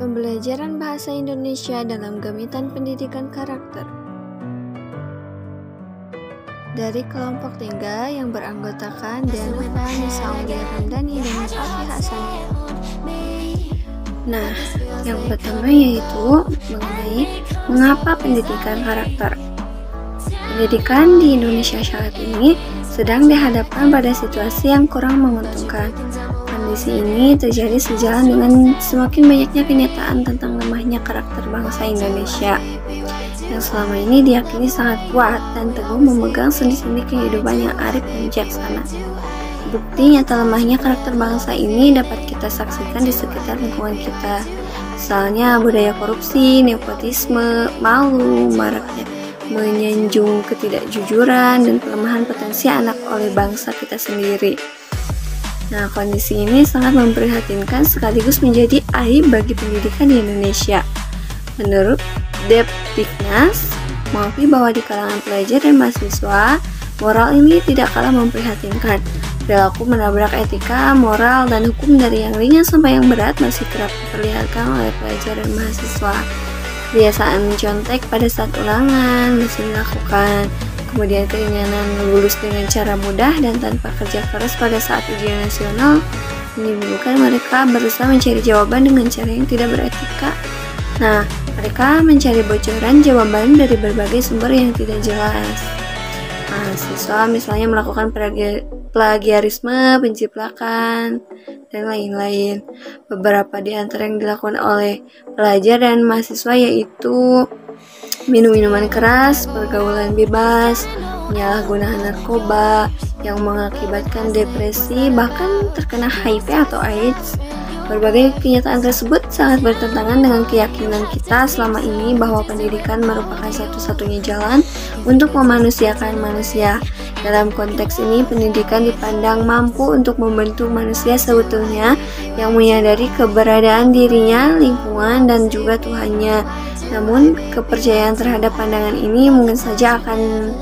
Pembelajaran bahasa Indonesia dalam gamitan pendidikan karakter. Dari kelompok 3 yang beranggotakan Dianova, Nisa Aulia Ramdhani, dan Afi Hasania. Nah, yang pertama yaitu mengenai mengapa pendidikan karakter. Pendidikan di Indonesia saat ini sedang dihadapkan pada situasi yang kurang menguntungkan. Kondisi ini terjadi sejalan dengan semakin banyaknya kenyataan tentang lemahnya karakter bangsa Indonesia yang selama ini diyakini sangat kuat dan teguh memegang sendi-sendi kehidupan yang arif dan bijaksana. Bukti nyata lemahnya karakter bangsa ini dapat kita saksikan di sekitar lingkungan kita. Misalnya budaya korupsi, nepotisme, malu, maraknya menyanjung ketidakjujuran dan pelemahan potensi anak oleh bangsa kita sendiri. Nah, kondisi ini sangat memprihatinkan sekaligus menjadi aib bagi pendidikan di Indonesia. Menurut Depdiknas, mengakui bahwa di kalangan pelajar dan mahasiswa, moral ini tidak kalah memprihatinkan. Perilaku menabrak etika, moral, dan hukum dari yang ringan sampai yang berat masih kerap diperlihatkan oleh pelajar dan mahasiswa. Kebiasaan mencontek pada saat ulangan masih dilakukan. Kemudian keinginan lulus dengan cara mudah dan tanpa kerja keras pada saat ujian nasional menyebabkan mereka berusaha mencari jawaban dengan cara yang tidak beretika. Nah, mereka mencari bocoran jawaban dari berbagai sumber yang tidak jelas. Siswa misalnya melakukan plagiarisme, penciplakan, dan lain-lain. Beberapa di antara yang dilakukan oleh pelajar dan mahasiswa yaitu minum minuman keras, pergaulan bebas, penyalahgunaan narkoba yang mengakibatkan depresi, bahkan terkena HIV atau AIDS. Berbagai kenyataan tersebut sangat bertentangan dengan keyakinan kita selama ini bahwa pendidikan merupakan satu-satunya jalan untuk memanusiakan manusia. Dalam konteks ini, pendidikan dipandang mampu untuk membentuk manusia seutuhnya yang menyadari keberadaan dirinya, lingkungan, dan juga Tuhannya. Namun, kepercayaan terhadap pandangan ini mungkin saja akan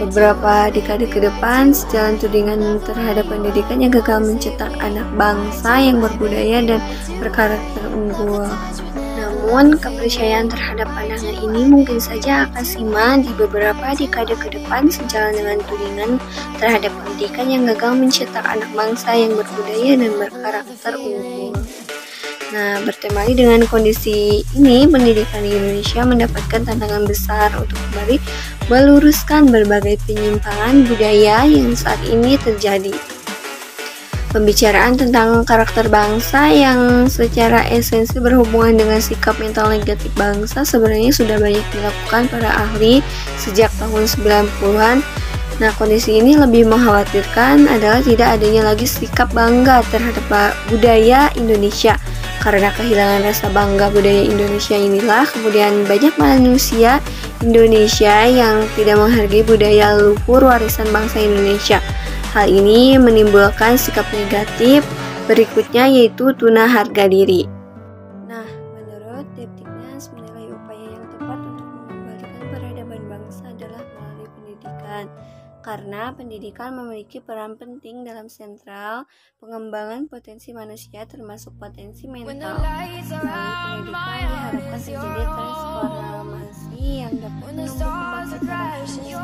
beberapa dekade ke depan sejalan tudingan terhadap pendidikan yang gagal mencetak anak bangsa yang berbudaya dan berkarakter unggul. Namun, kepercayaan terhadap pandangan ini mungkin saja akan sima di beberapa dekade ke depan sejalan dengan tudingan terhadap pendidikan yang gagal mencetak anak bangsa yang berbudaya dan berkarakter unggul. Nah, bertemani dengan kondisi ini, pendidikan di Indonesia mendapatkan tantangan besar untuk kembali meluruskan berbagai penyimpangan budaya yang saat ini terjadi. Pembicaraan tentang karakter bangsa yang secara esensi berhubungan dengan sikap mental negatif bangsa sebenarnya sudah banyak dilakukan para ahli sejak tahun 90-an. Nah, kondisi ini lebih mengkhawatirkan adalah tidak adanya lagi sikap bangga terhadap budaya Indonesia. Karena kehilangan rasa bangga budaya Indonesia inilah kemudian banyak manusia Indonesia yang tidak menghargai budaya luhur warisan bangsa Indonesia. Hal ini menimbulkan sikap negatif berikutnya yaitu tuna harga diri. Nah, menurut Depdiknas menilai upaya yang tepat untuk mengembalikan peradaban bangsa adalah melalui pendidikan. Karena pendidikan memiliki peran penting dalam sentral pengembangan potensi manusia termasuk potensi mental. Melalui pendidikan diharapkan terjadi transformasi yang dapat menumbuh kembang secara positif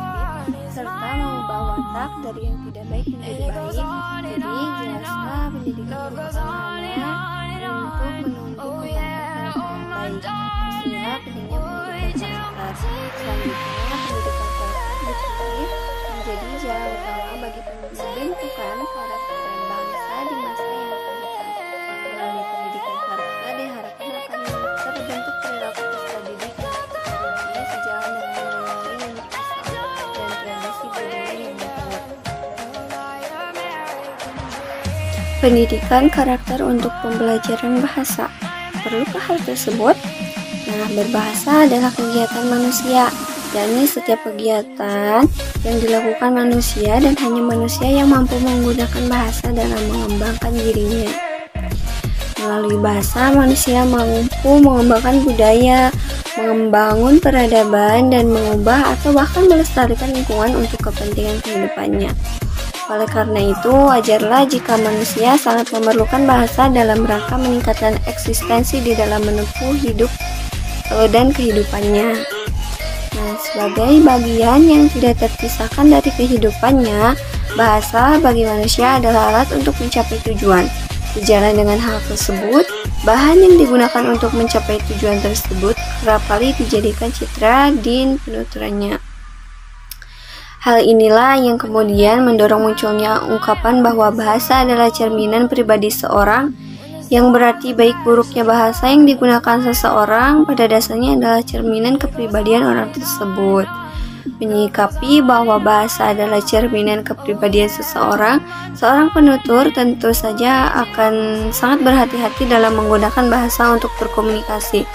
serta mengubah watak dari yang tidak baik menjadi baik. Jadi jelaslah pendidikan merupakan hanya untuk menumbuh kembang karakter yang baik. Disinilah pentingnya pendidikan karakter. Selanjutnya pendidikan karakter dipilih menjadi jalan utama bagi pembentukan karakter dan bangsa di masa yang akan datang. Melalui pendidikan karakter diharapkan akan terbentuk perilaku peserta didik yang sejalan dengan nilai-nilai universal dan tradisi budaya yang kuat. Pendidikan karakter untuk pembelajaran bahasa. Perlukah hal tersebut? Nah, berbahasa adalah kegiatan manusia. Yakni setiap kegiatan yang dilakukan manusia dan hanya manusia yang mampu menggunakan bahasa dalam mengembangkan dirinya. Melalui bahasa, manusia mampu mengembangkan budaya, membangun peradaban, dan mengubah atau bahkan melestarikan lingkungan untuk kepentingan kehidupannya. Oleh karena itu, wajarlah jika manusia sangat memerlukan bahasa dalam rangka meningkatkan eksistensi di dalam menempuh hidup dan kehidupannya. Nah, sebagai bagian yang tidak terpisahkan dari kehidupannya, bahasa bagi manusia adalah alat untuk mencapai tujuan. Sejalan dengan hal tersebut, bahan yang digunakan untuk mencapai tujuan tersebut kerap kali dijadikan citra di penuturannya. Hal inilah yang kemudian mendorong munculnya ungkapan bahwa bahasa adalah cerminan pribadi seorang, yang berarti baik buruknya bahasa yang digunakan seseorang pada dasarnya adalah cerminan kepribadian orang tersebut. Menyikapi bahwa bahasa adalah cerminan kepribadian seseorang, seorang penutur tentu saja akan sangat berhati-hati dalam menggunakan bahasa untuk berkomunikasi.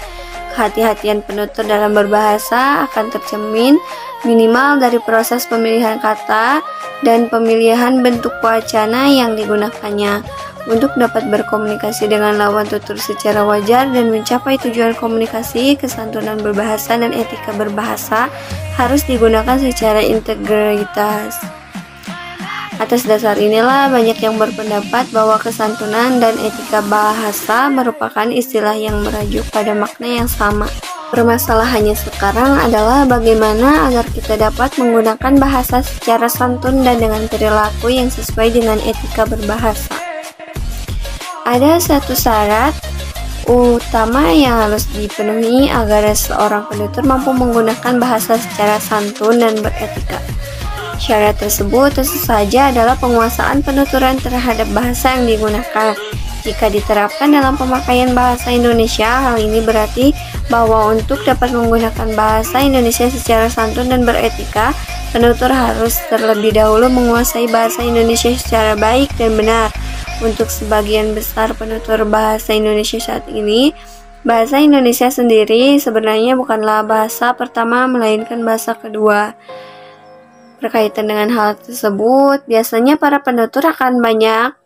Kehati-hatian penutur dalam berbahasa akan tercermin minimal dari proses pemilihan kata dan pemilihan bentuk wacana yang digunakannya. Untuk dapat berkomunikasi dengan lawan tutur secara wajar dan mencapai tujuan komunikasi, kesantunan berbahasa dan etika berbahasa harus digunakan secara integritas. Atas dasar inilah banyak yang berpendapat bahwa kesantunan dan etika bahasa merupakan istilah yang merujuk pada makna yang sama. Permasalahannya sekarang adalah bagaimana agar kita dapat menggunakan bahasa secara santun dan dengan perilaku yang sesuai dengan etika berbahasa. Ada satu syarat utama yang harus dipenuhi agar seorang penutur mampu menggunakan bahasa secara santun dan beretika. Syarat tersebut tentu saja adalah penguasaan penuturan terhadap bahasa yang digunakan. Jika diterapkan dalam pemakaian bahasa Indonesia, hal ini berarti bahwa untuk dapat menggunakan bahasa Indonesia secara santun dan beretika, penutur harus terlebih dahulu menguasai bahasa Indonesia secara baik dan benar. Untuk sebagian besar penutur bahasa Indonesia saat ini, bahasa Indonesia sendiri sebenarnya bukanlah bahasa pertama melainkan bahasa kedua. Berkaitan dengan hal tersebut, biasanya para penutur akan banyak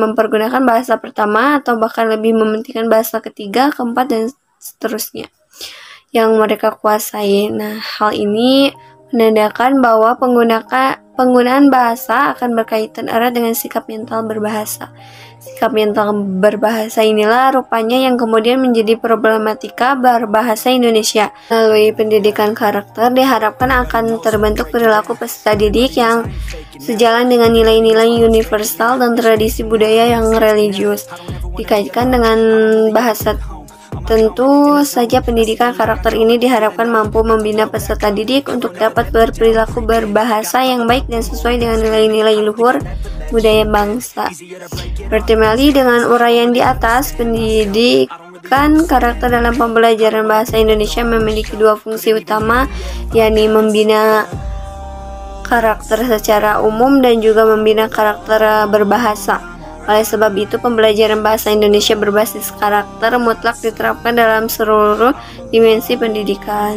mempergunakan bahasa pertama atau bahkan lebih mementingkan bahasa ketiga, keempat, dan seterusnya yang mereka kuasai. Nah, hal ini menandakan bahwa penggunaan bahasa akan berkaitan erat dengan sikap mental berbahasa. Sikap mental berbahasa inilah rupanya yang kemudian menjadi problematika berbahasa Indonesia. Melalui pendidikan karakter diharapkan akan terbentuk perilaku peserta didik yang sejalan dengan nilai-nilai universal dan tradisi budaya yang religius. Dikaitkan dengan bahasa, tentu saja pendidikan karakter ini diharapkan mampu membina peserta didik untuk dapat berperilaku berbahasa yang baik dan sesuai dengan nilai-nilai luhur budaya bangsa. Bertemali dengan uraian di atas, pendidikan karakter dalam pembelajaran bahasa Indonesia memiliki dua fungsi utama, yakni membina karakter secara umum dan juga membina karakter berbahasa. Oleh sebab itu, pembelajaran bahasa Indonesia berbasis karakter mutlak diterapkan dalam seluruh dimensi pendidikan.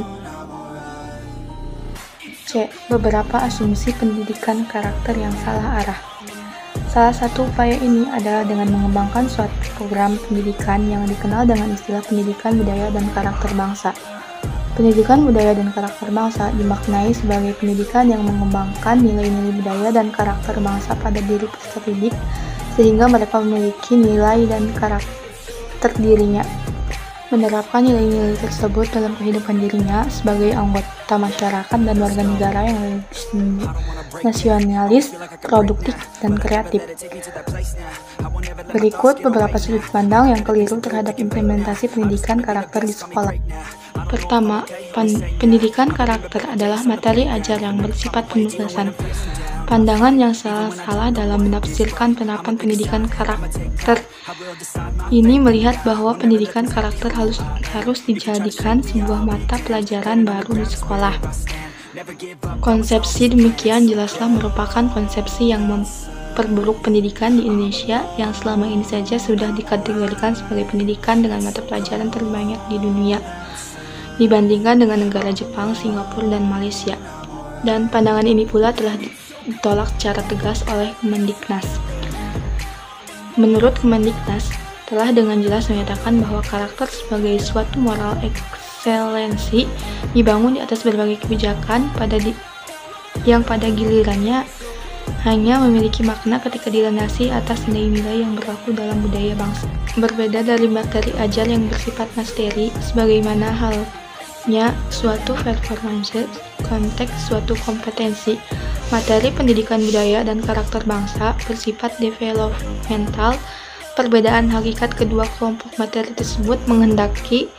C. Beberapa asumsi pendidikan karakter yang salah arah. Salah satu upaya ini adalah dengan mengembangkan suatu program pendidikan yang dikenal dengan istilah pendidikan budaya dan karakter bangsa. Pendidikan budaya dan karakter bangsa dimaknai sebagai pendidikan yang mengembangkan nilai-nilai budaya dan karakter bangsa pada diri peserta didik, sehingga mereka memiliki nilai dan karakter dirinya. Menerapkan nilai-nilai tersebut dalam kehidupan dirinya sebagai anggota masyarakat dan warga negara yang nasionalis, produktif, dan kreatif. Berikut beberapa sudut pandang yang keliru terhadap implementasi pendidikan karakter di sekolah. Pertama, pendidikan karakter adalah materi ajar yang bersifat penugasan. Pandangan yang salah dalam menafsirkan penerapan pendidikan karakter ini melihat bahwa pendidikan karakter harus dijadikan sebuah mata pelajaran baru di sekolah. Konsepsi demikian jelaslah merupakan konsepsi yang memperburuk pendidikan di Indonesia yang selama ini saja sudah dikategorikan sebagai pendidikan dengan mata pelajaran terbanyak di dunia dibandingkan dengan negara Jepang, Singapura, dan Malaysia. Dan pandangan ini pula telah ditolak secara tegas oleh Kemendiknas. Menurut Kemendiknas, telah dengan jelas menyatakan bahwa karakter sebagai suatu moral ekselensi dibangun di atas berbagai kebijakan yang pada gilirannya hanya memiliki makna ketika dilandasi atas nilai-nilai yang berlaku dalam budaya bangsa. Berbeda dari materi ajar yang bersifat materi, sebagaimana halnya suatu performance, konteks suatu kompetensi. Materi pendidikan budaya dan karakter bangsa bersifat developmental. Perbedaan hakikat kedua kelompok materi tersebut menghendaki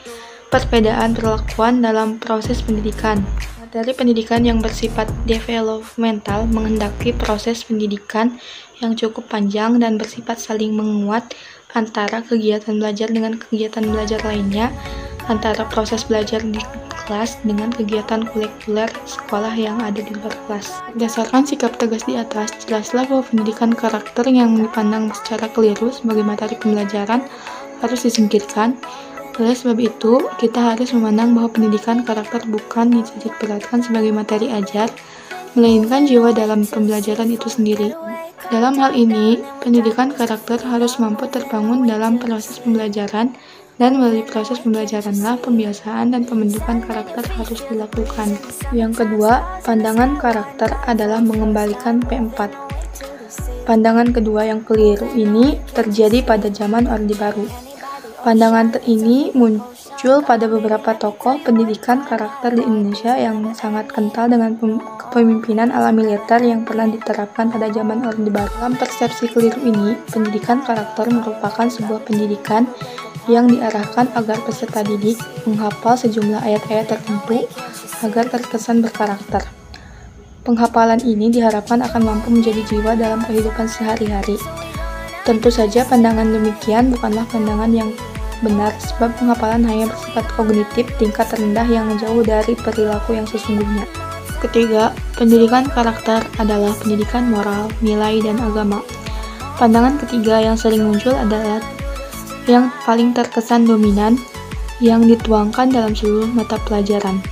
perbedaan perlakuan dalam proses pendidikan. Materi pendidikan yang bersifat developmental menghendaki proses pendidikan yang cukup panjang dan bersifat saling menguat antara kegiatan belajar dengan kegiatan belajar lainnya, antara proses belajar di kelas dengan kegiatan kurikuler sekolah yang ada di luar kelas. Berdasarkan sikap tegas di atas, jelaslah bahwa pendidikan karakter yang dipandang secara keliru sebagai materi pembelajaran harus disingkirkan. Oleh sebab itu, kita harus memandang bahwa pendidikan karakter bukan dititik beratkan sebagai materi ajar, melainkan jiwa dalam pembelajaran itu sendiri. Dalam hal ini, pendidikan karakter harus mampu terbangun dalam proses pembelajaran, dan melalui proses pembelajaranlah pembiasaan dan pembentukan karakter harus dilakukan. Yang kedua, pandangan karakter adalah mengembalikan P4. Pandangan kedua yang keliru ini terjadi pada zaman Orde Baru. Pandangan ini muncul pada beberapa tokoh pendidikan karakter di Indonesia yang sangat kental dengan kepemimpinan ala militer yang pernah diterapkan pada zaman Orde Baru. Dalam persepsi keliru ini, pendidikan karakter merupakan sebuah pendidikan yang diarahkan agar peserta didik menghafal sejumlah ayat-ayat tertentu agar terkesan berkarakter. Penghafalan ini diharapkan akan mampu menjadi jiwa dalam kehidupan sehari-hari. Tentu saja pandangan demikian bukanlah pandangan yang benar, sebab penghafalan hanya bersifat kognitif tingkat rendah yang jauh dari perilaku yang sesungguhnya. Ketiga, pendidikan karakter adalah pendidikan moral, nilai, dan agama. Pandangan ketiga yang sering muncul adalah yang paling terkesan dominan yang dituangkan dalam seluruh mata pelajaran.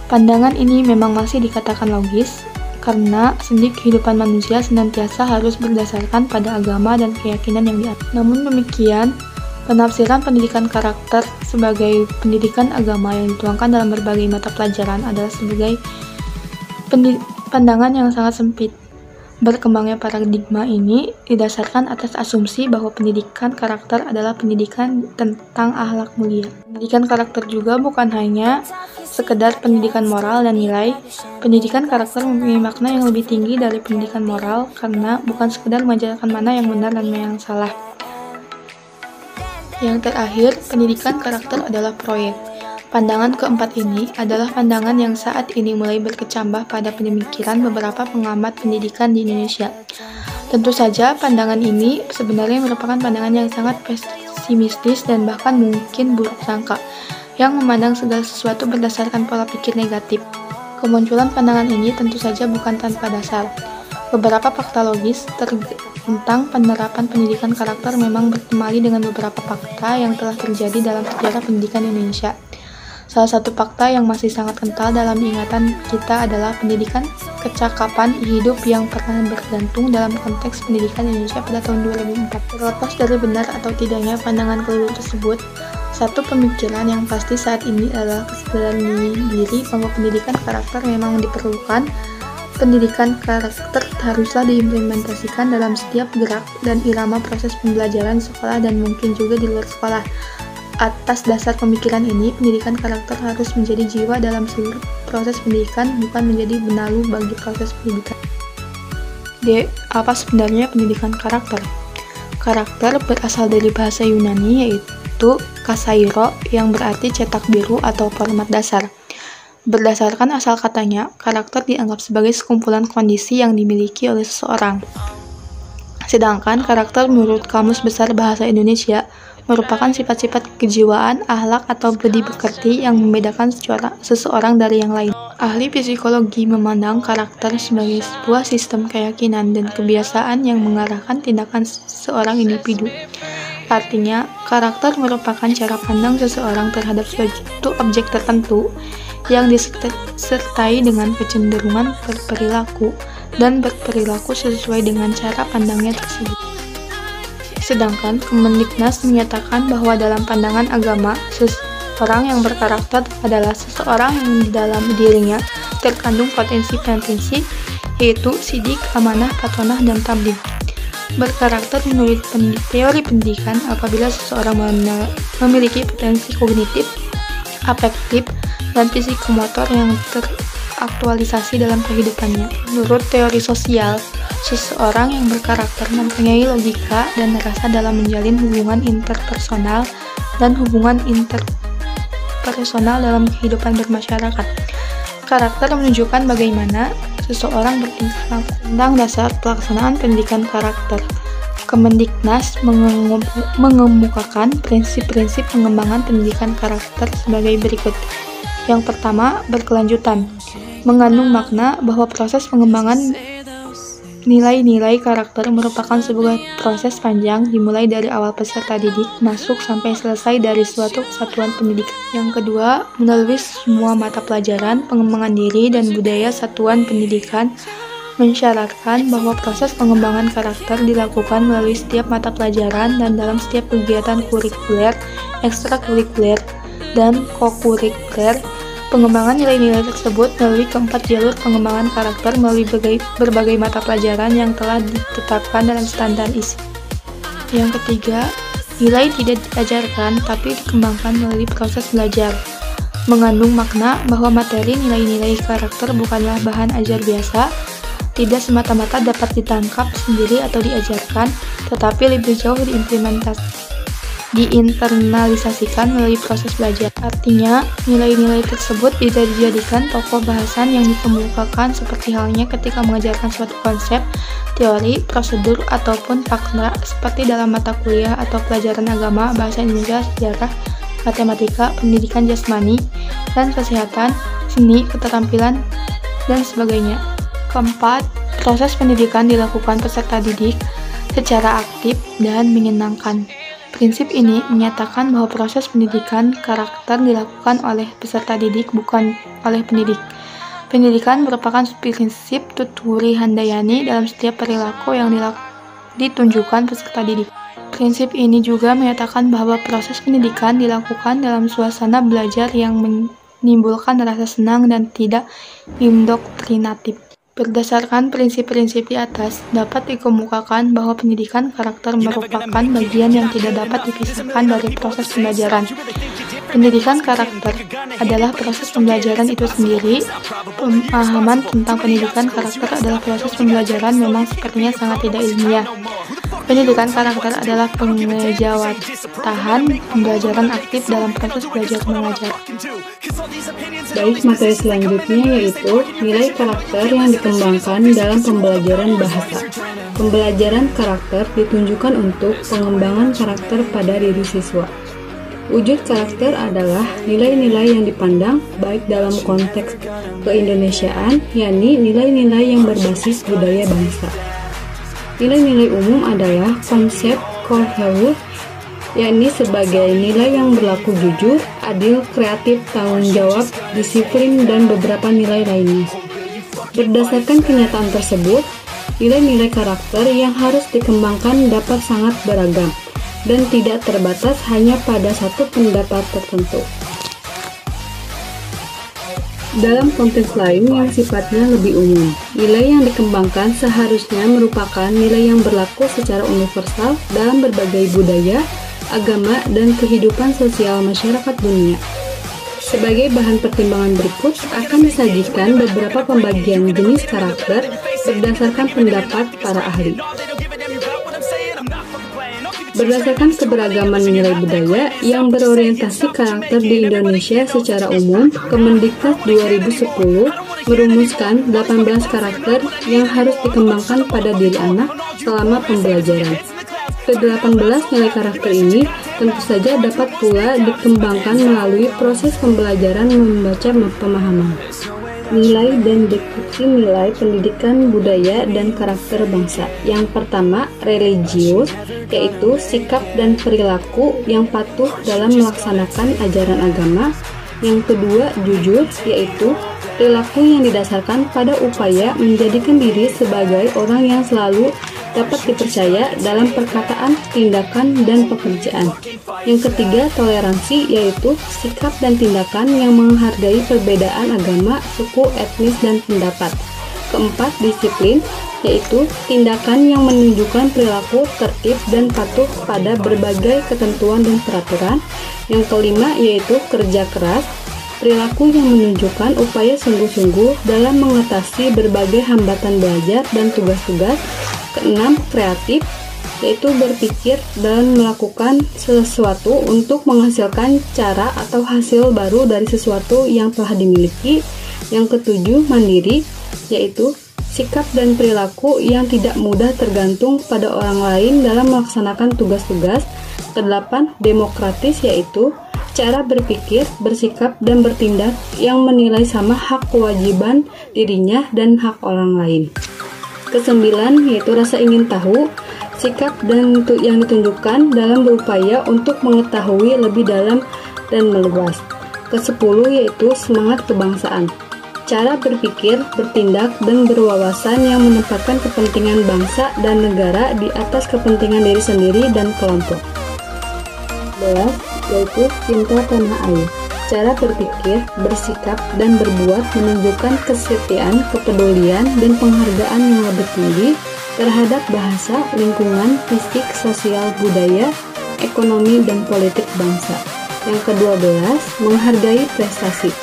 Pandangan ini memang masih dikatakan logis, karena sendi kehidupan manusia senantiasa harus berdasarkan pada agama dan keyakinan yang diatur. Namun demikian, penafsiran pendidikan karakter sebagai pendidikan agama yang dituangkan dalam berbagai mata pelajaran adalah sebagai pandangan yang sangat sempit. Berkembangnya paradigma ini didasarkan atas asumsi bahwa pendidikan karakter adalah pendidikan tentang akhlak mulia. Pendidikan karakter juga bukan hanya sekedar pendidikan moral dan nilai. Pendidikan karakter mempunyai makna yang lebih tinggi dari pendidikan moral karena bukan sekedar mengajarkan mana yang benar dan mana yang salah. Yang terakhir, pendidikan karakter adalah proyek. Pandangan keempat ini adalah pandangan yang saat ini mulai berkecambah pada pemikiran beberapa pengamat pendidikan di Indonesia. Tentu saja pandangan ini sebenarnya merupakan pandangan yang sangat pesimistis dan bahkan mungkin buruk sangka, yang memandang segala sesuatu berdasarkan pola pikir negatif. Kemunculan pandangan ini tentu saja bukan tanpa dasar. Beberapa fakta logis tentang penerapan pendidikan karakter memang bertemali dengan beberapa fakta yang telah terjadi dalam sejarah pendidikan Indonesia. Salah satu fakta yang masih sangat kental dalam ingatan kita adalah pendidikan kecakapan hidup yang pernah bergantung dalam konteks pendidikan Indonesia pada tahun 2004. Terlepas dari benar atau tidaknya pandangan keliru tersebut, satu pemikiran yang pasti saat ini adalah kesadaran diri bahwa pendidikan karakter memang diperlukan. Pendidikan karakter haruslah diimplementasikan dalam setiap gerak dan irama proses pembelajaran sekolah dan mungkin juga di luar sekolah. Atas dasar pemikiran ini, pendidikan karakter harus menjadi jiwa dalam seluruh proses pendidikan, bukan menjadi benalu bagi proses pendidikan. D. Apa sebenarnya pendidikan karakter? Karakter berasal dari bahasa Yunani yaitu kasairo yang berarti cetak biru atau format dasar. Berdasarkan asal katanya, karakter dianggap sebagai sekumpulan kondisi yang dimiliki oleh seseorang. Sedangkan karakter menurut Kamus Besar Bahasa Indonesia merupakan sifat-sifat kejiwaan, akhlak, atau budi pekerti yang membedakan seseorang dari yang lain. Ahli psikologi memandang karakter sebagai sebuah sistem keyakinan dan kebiasaan yang mengarahkan tindakan seorang individu. Artinya, karakter merupakan cara pandang seseorang terhadap suatu objek tertentu yang disertai dengan kecenderungan berperilaku dan berperilaku sesuai dengan cara pandangnya tersebut. Sedangkan Kemendiknas menyatakan bahwa dalam pandangan agama, seseorang yang berkarakter adalah seseorang yang di dalam dirinya terkandung potensi-potensi yaitu sidik, amanah, patonah, dan tabligh. Berkarakter menurut teori pendidikan apabila seseorang memiliki potensi kognitif, afektif, dan psikomotor yang teraktualisasi dalam kehidupannya. Menurut teori sosial, seseorang yang berkarakter mempunyai logika dan rasa dalam menjalin hubungan interpersonal dan hubungan interpersonal dalam kehidupan bermasyarakat. Karakter menunjukkan bagaimana seseorang bertindak tentang dasar pelaksanaan pendidikan karakter. Kemendiknas mengemukakan prinsip-prinsip pengembangan pendidikan karakter sebagai berikut. Yang pertama, berkelanjutan. Mengandung makna bahwa proses pengembangan nilai-nilai karakter merupakan sebuah proses panjang dimulai dari awal peserta didik masuk sampai selesai dari suatu kesatuan pendidikan. Yang kedua, melalui semua mata pelajaran, pengembangan diri dan budaya satuan pendidikan mensyaratkan bahwa proses pengembangan karakter dilakukan melalui setiap mata pelajaran dan dalam setiap kegiatan kurikuler, ekstrakurikuler, dan kokurikuler. Pengembangan nilai-nilai tersebut melalui keempat jalur pengembangan karakter melalui berbagai mata pelajaran yang telah ditetapkan dalam standar ISI. Yang ketiga, nilai tidak diajarkan tapi dikembangkan melalui proses belajar. Mengandung makna bahwa materi nilai-nilai karakter bukanlah bahan ajar biasa, tidak semata-mata dapat ditangkap sendiri atau diajarkan, tetapi lebih jauh diinternalisasikan melalui proses belajar. Artinya, nilai-nilai tersebut bisa dijadikan pokok bahasan yang dikemukakan seperti halnya ketika mengajarkan suatu konsep, teori, prosedur, ataupun fakta seperti dalam mata kuliah atau pelajaran agama, bahasa Indonesia, sejarah, matematika, pendidikan jasmani, dan kesehatan, seni, keterampilan, dan sebagainya. Keempat, proses pendidikan dilakukan peserta didik secara aktif dan menyenangkan. Prinsip ini menyatakan bahwa proses pendidikan karakter dilakukan oleh peserta didik, bukan oleh pendidik. Pendidikan merupakan prinsip tuturi handayani dalam setiap perilaku yang ditunjukkan peserta didik. Prinsip ini juga menyatakan bahwa proses pendidikan dilakukan dalam suasana belajar yang menimbulkan rasa senang dan tidak indoktrinatif. Berdasarkan prinsip-prinsip di atas, dapat dikemukakan bahwa pendidikan karakter merupakan bagian yang tidak dapat dipisahkan dari proses pembelajaran. Pendidikan karakter adalah proses pembelajaran itu sendiri. Pemahaman tentang pendidikan karakter adalah proses pembelajaran memang sepertinya sangat tidak ilmiah. Pendidikan karakter adalah pengejawatahan pembelajaran aktif dalam proses belajar mengajar. Baik, materi selanjutnya yaitu nilai karakter yang dikembangkan dalam pembelajaran bahasa. Pembelajaran karakter ditunjukkan untuk pengembangan karakter pada diri siswa. Wujud karakter adalah nilai-nilai yang dipandang baik dalam konteks keindonesiaan, yakni nilai-nilai yang berbasis budaya bangsa. Nilai-nilai umum adalah konsep core value, yakni sebagai nilai yang berlaku jujur, adil, kreatif, tanggung jawab, disiplin, dan beberapa nilai lainnya. Berdasarkan kenyataan tersebut, nilai-nilai karakter yang harus dikembangkan dapat sangat beragam dan tidak terbatas hanya pada satu pendapat tertentu. Dalam konteks lain yang sifatnya lebih umum, nilai yang dikembangkan seharusnya merupakan nilai yang berlaku secara universal dalam berbagai budaya, agama, dan kehidupan sosial masyarakat dunia. Sebagai bahan pertimbangan berikut akan disajikan beberapa pembagian jenis karakter berdasarkan pendapat para ahli. Berdasarkan keberagaman nilai budaya yang berorientasi karakter di Indonesia secara umum, Kemendiknas 2010 merumuskan 18 karakter yang harus dikembangkan pada diri anak selama pembelajaran. Ke-18 nilai karakter ini tentu saja dapat pula dikembangkan melalui proses pembelajaran membaca pemahaman. Nilai dan deskripsi nilai pendidikan budaya dan karakter bangsa. Yang pertama, religius, yaitu sikap dan perilaku yang patuh dalam melaksanakan ajaran agama. Yang kedua, jujur, yaitu perilaku yang didasarkan pada upaya menjadikan diri sebagai orang yang selalu dapat dipercaya dalam perkataan, tindakan, dan pekerjaan. Yang ketiga, toleransi, yaitu sikap dan tindakan yang menghargai perbedaan agama, suku, etnis, dan pendapat. Keempat, disiplin, yaitu tindakan yang menunjukkan perilaku tertib dan patuh pada berbagai ketentuan dan peraturan. Yang kelima, yaitu kerja keras, perilaku yang menunjukkan upaya sungguh-sungguh dalam mengatasi berbagai hambatan belajar dan tugas-tugas. Keenam, kreatif, yaitu berpikir dan melakukan sesuatu untuk menghasilkan cara atau hasil baru dari sesuatu yang telah dimiliki. Yang ketujuh, mandiri, yaitu sikap dan perilaku yang tidak mudah tergantung pada orang lain dalam melaksanakan tugas-tugas. Kedelapan, demokratis, yaitu cara berpikir, bersikap, dan bertindak yang menilai sama hak kewajiban dirinya dan hak orang lain. Kesembilan, yaitu rasa ingin tahu, sikap dan yang ditunjukkan dalam berupaya untuk mengetahui lebih dalam dan meluas. Kesepuluh, yaitu semangat kebangsaan, cara berpikir, bertindak, dan berwawasan yang menempatkan kepentingan bangsa dan negara di atas kepentingan diri sendiri dan kelompok. 11, yaitu cinta tanah air, cara berpikir, bersikap, dan berbuat menunjukkan kesetiaan, kepedulian, dan penghargaan yang lebih tinggi terhadap bahasa, lingkungan, fisik, sosial, budaya, ekonomi, dan politik bangsa. Yang ke-12, menghargai prestasi,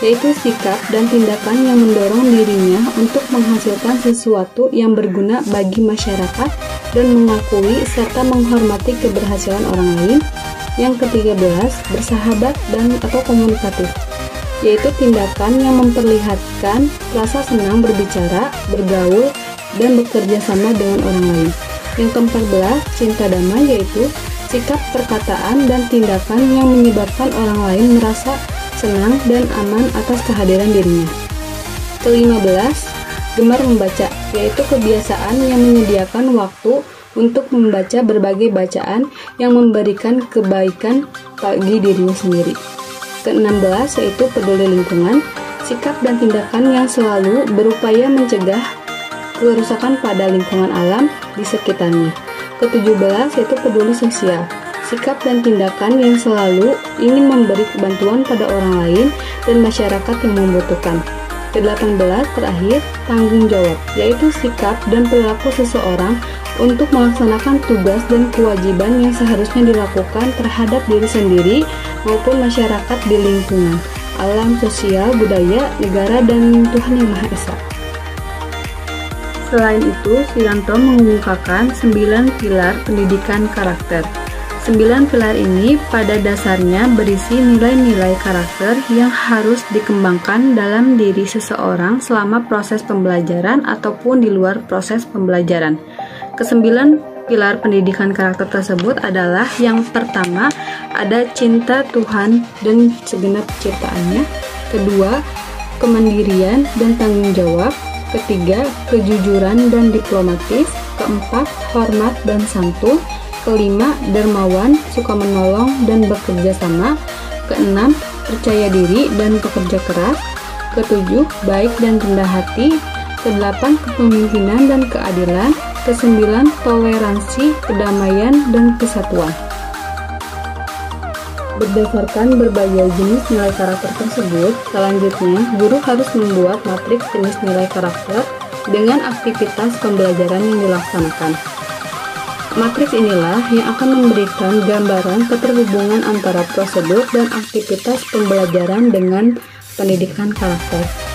yaitu sikap dan tindakan yang mendorong dirinya untuk menghasilkan sesuatu yang berguna bagi masyarakat dan mengakui serta menghormati keberhasilan orang lain. Yang ke-13, bersahabat dan atau komunikatif, yaitu tindakan yang memperlihatkan rasa senang berbicara, bergaul, dan bekerja sama dengan orang lain. Yang ke-14, cinta damai, yaitu sikap, perkataan, dan tindakan yang menyebabkan orang lain merasa senang dan aman atas kehadiran dirinya. Ke-15, gemar membaca, yaitu kebiasaan yang menyediakan waktu untuk membaca berbagai bacaan yang memberikan kebaikan bagi dirinya sendiri. Ke-16, yaitu peduli lingkungan, sikap dan tindakan yang selalu berupaya mencegah kerusakan pada lingkungan alam di sekitarnya. Ke-17, yaitu peduli sosial, sikap dan tindakan yang selalu ingin memberi bantuan pada orang lain dan masyarakat yang membutuhkan. Ke-18, terakhir, tanggung jawab, yaitu sikap dan perilaku seseorang untuk melaksanakan tugas dan kewajiban yang seharusnya dilakukan terhadap diri sendiri maupun masyarakat di lingkungan, alam, sosial, budaya, negara, dan Tuhan Yang Maha Esa. Selain itu, Suyanto mengemukakan 9 pilar pendidikan karakter. 9 pilar ini pada dasarnya berisi nilai-nilai karakter yang harus dikembangkan dalam diri seseorang selama proses pembelajaran ataupun di luar proses pembelajaran. Kesembilan pilar pendidikan karakter tersebut adalah yang pertama, ada cinta Tuhan dan segenap ciptaannya. Kedua, kemandirian dan tanggung jawab. Ketiga, kejujuran dan diplomatis. Keempat, hormat dan santun. Kelima, dermawan, suka menolong dan bekerja sama. Keenam, percaya diri dan bekerja keras. Ketujuh, baik dan rendah hati. Kedelapan, kepemimpinan dan keadilan. Kesembilan, toleransi, kedamaian, dan kesatuan. Berdasarkan berbagai jenis nilai karakter tersebut, selanjutnya guru harus membuat matriks jenis nilai karakter dengan aktivitas pembelajaran yang dilaksanakan. Matriks inilah yang akan memberikan gambaran keterhubungan antara prosedur dan aktivitas pembelajaran dengan pendidikan karakter.